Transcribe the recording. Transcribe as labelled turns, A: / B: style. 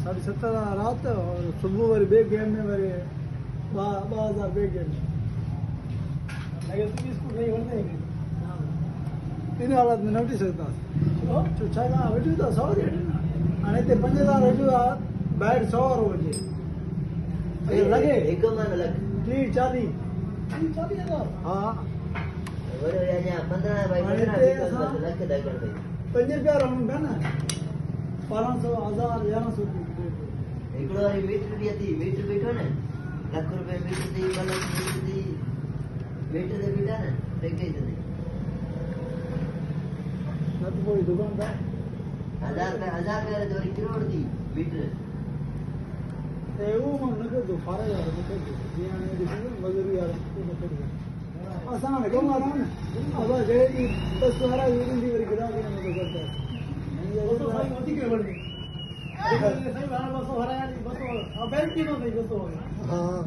A: साढ़े 17 रात और सुबह वाली बे गेम में मेरे 2000 बे गेम नहीं होते इन हालत में नोटिस होता छागा वेठू था 100 અને તે 5000 વેઠू બાર 100 રોજે એ લગે એક માં લગ 30 40 हां बरोबर आहे या 15 बाय 15 लख दगड भाई 5 रुपया रमण का ना 500 1000 1100 एकड़ो वाली मीटर भी थी मीटर बैठो ने लाख रुपए मीटर थी 2 लाख मीटर थी मीटर दे बेटा ने देखे थे नत कोई दुकान था 1000 का जो करोड़ थी मीटर એવું મને નકર દો ફારે યાર નકર દો ધ્યાન દે મજૂરી યાર નકર દો आसान है कम आराम है अब जेडी बस सारा यूनियन दी वरी गिरा के मदद करता है वो तो भाई होती के बड़ी सही वाला बस हो रहा है बस अब बैंक की तो नहीं बस हो हां